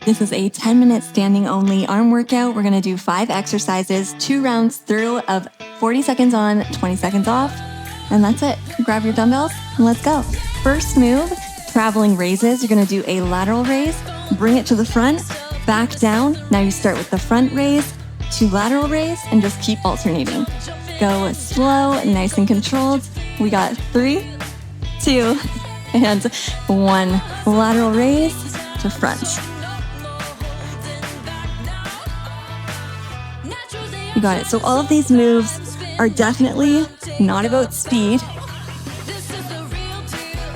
This is a 10-minute standing only arm workout. We're gonna do 5 exercises, 2 rounds through of 40 seconds on, 20 seconds off, and that's it. Grab your dumbbells and let's go. First move, traveling raises. You're gonna do a lateral raise, bring it to the front, back down. Now you start with the front raise, 2 lateral raise, and just keep alternating. Go slow, nice and controlled. We got 3, 2, and 1. Lateral raise to front. You got it. So all of these moves are definitely not about speed.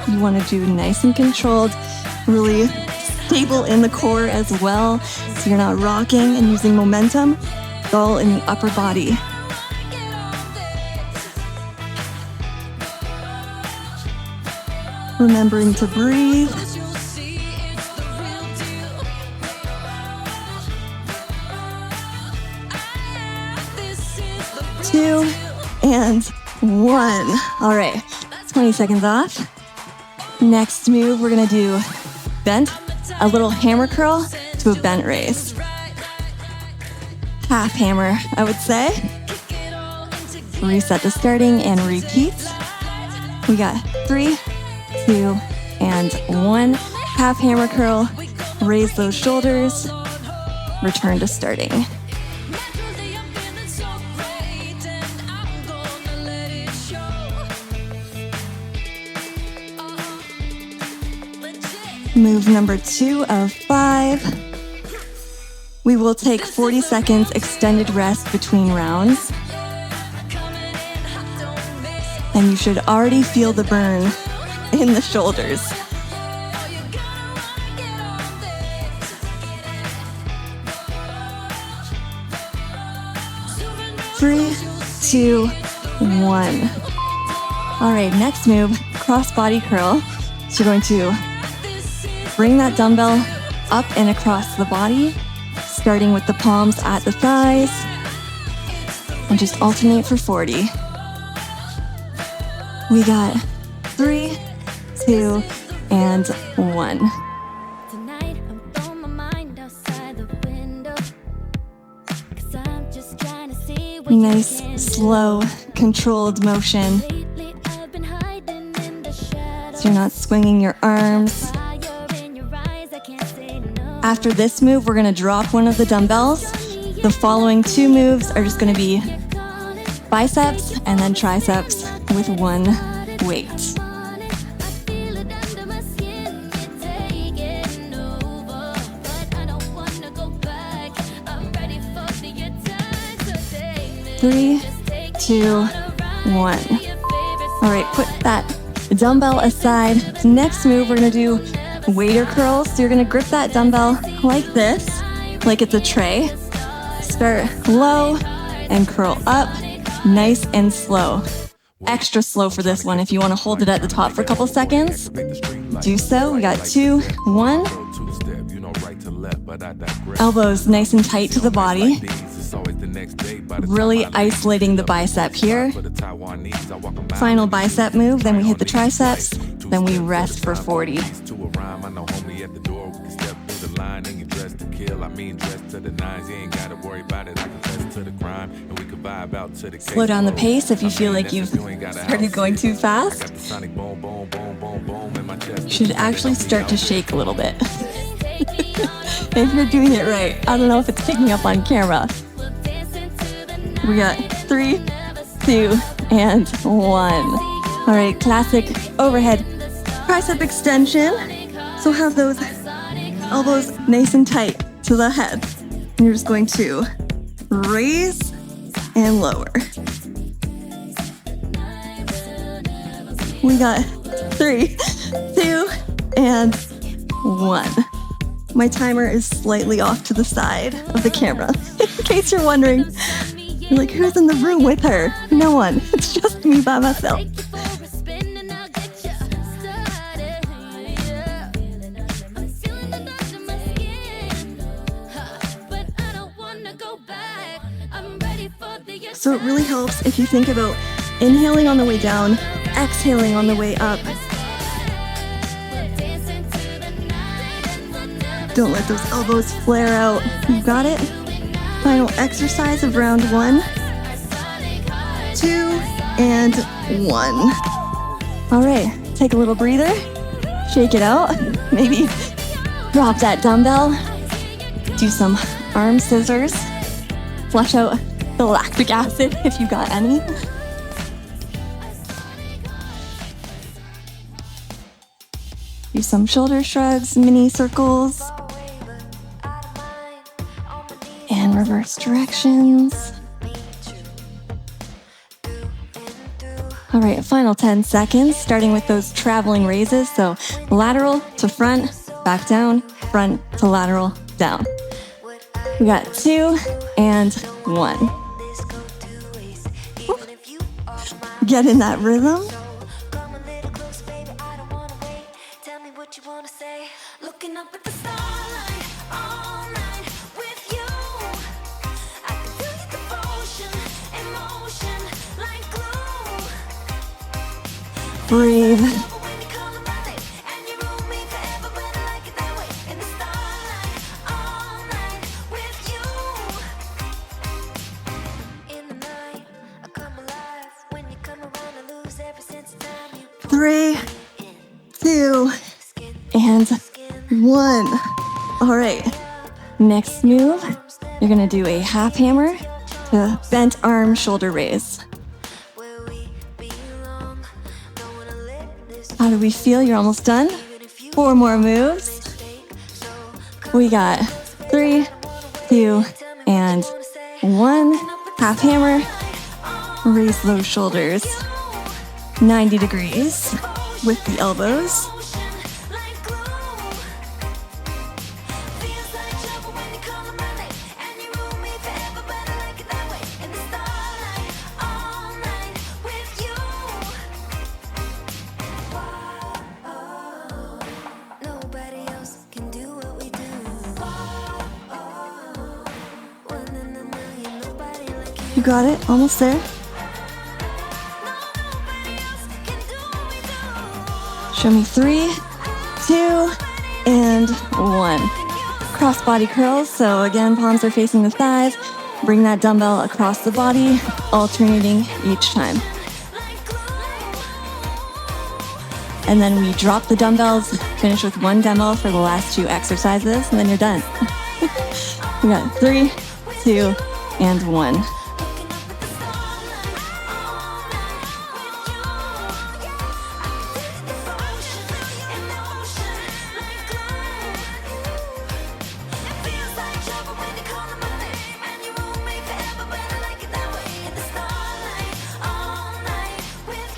You want to do nice and controlled, really stable in the core as well, so you're not rocking and using momentum. It's all in the upper body. Remembering to breathe. Two and 1. All right, 20 seconds off. Next move, we're gonna do bent, a little hammer curl to a bent raise. Half hammer, I would say. Reset to starting and repeat. We got 3, 2, and 1. Half hammer curl, raise those shoulders, return to starting. Move number 2 of 5. We will take 40 seconds extended rest between rounds. And you should already feel the burn in the shoulders. Three, 2, 1. All right, next move, cross body curl. So you're going to bring that dumbbell up and across the body, starting with the palms at the thighs, and just alternate for 40. We got 3, 2, and 1. Nice, slow, controlled motion. So you're not swinging your arms. After this move, we're gonna drop one of the dumbbells. The following 2 moves are just gonna be biceps and then triceps with 1 weight. Three, 2, 1. All right, put that dumbbell aside. Next move, we're gonna do waiter curls. So you're gonna grip that dumbbell like this, like it's a tray. Start low and curl up, nice and slow. Extra slow for this one. If you wanna hold it at the top for a couple seconds, do so. We got 2, 1. Elbows nice and tight to the body. Really isolating the bicep here. Final bicep move, then we hit the triceps, then we rest for 40. Slow down the pace if you feel like you've started going too fast. You should actually start to shake a little bit. If you're doing it right. I don't know if it's picking up on camera. We got 3, 2, and 1. All right, classic overhead tricep extension. So have those elbows nice and tight to the head. And you're just going to raise and lower. We got 3, 2, and 1. My timer is slightly off to the side of the camera. In case you're wondering, you're like, who's in the room with her? No one. It's just me by myself. So it really helps if you think about inhaling on the way down, exhaling on the way up. Don't let those elbows flare out. You got it? Final exercise of round 1, 2, and 1. All right, take a little breather. Shake it out. Maybe drop that dumbbell. Do some arm scissors. Flush out the lactic acid if you got any. Do some shoulder shrugs, mini circles. And reverse directions. All right, final 10 seconds, starting with those traveling raises. So lateral to front, back down, front to lateral, down. We got 2 and 1. Get in that rhythm. Looking up at the starlight all night with you. I can feel your devotion, emotion like glue. Breathe. Three, 2, and 1. All right, next move, you're gonna do a half hammer to bent arm shoulder raise. How do we feel? You're almost done. 4 more moves. We got 3, 2, and 1. Half hammer, raise those shoulders 90 degrees with the elbows. You got it, almost there. Show me 3, 2, and 1. Cross body curls. So again, palms are facing the thighs. Bring that dumbbell across the body, alternating each time. And then we drop the dumbbells, finish with 1 dumbbell for the last 2 exercises, and then you're done. We got 3, 2, and 1.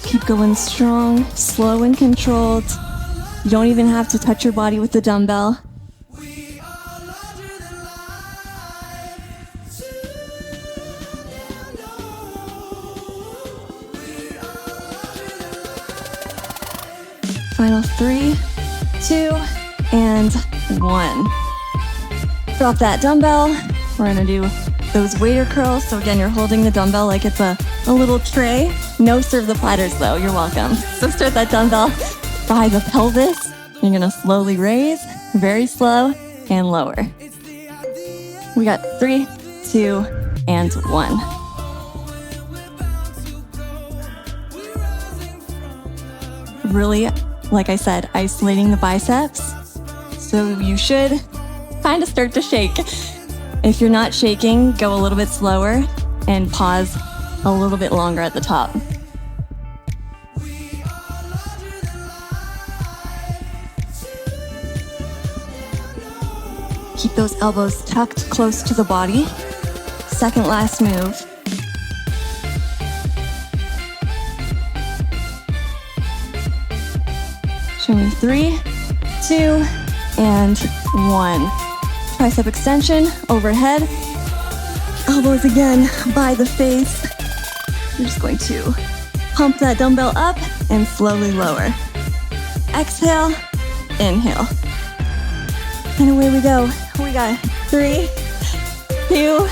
Keep going strong, slow and controlled. You don't even have to touch your body with the dumbbell. Final 3, 2, and 1. Drop that dumbbell. We're gonna do those waiter curls. So again, you're holding the dumbbell like it's a little tray. No serve the platters though, you're welcome. So start that dumbbell by the pelvis. You're gonna slowly raise, very slow, and lower. We got 3, 2, and 1. Really, like I said, isolating the biceps. So you should kind of start to shake. If you're not shaking, go a little bit slower and pause a little bit longer at the top. Keep those elbows tucked close to the body. Second last move. Show me 3, 2, and 1. Tricep extension overhead. Elbows again by the face. You're just going to pump that dumbbell up and slowly lower. Exhale, inhale. And away we go. We got 3, 2,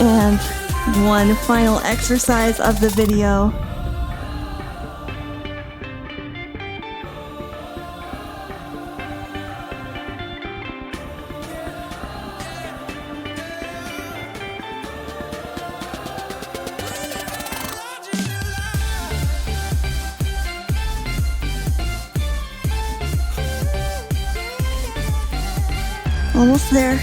and 1. Final exercise of the video. Almost there.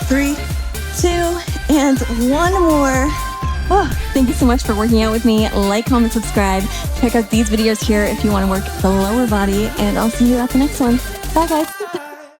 Three, two, and one more. Oh, thank you so much for working out with me. Like, comment, subscribe. Check out these videos here if you want to work the lower body, and I'll see you at the next one. Bye, guys.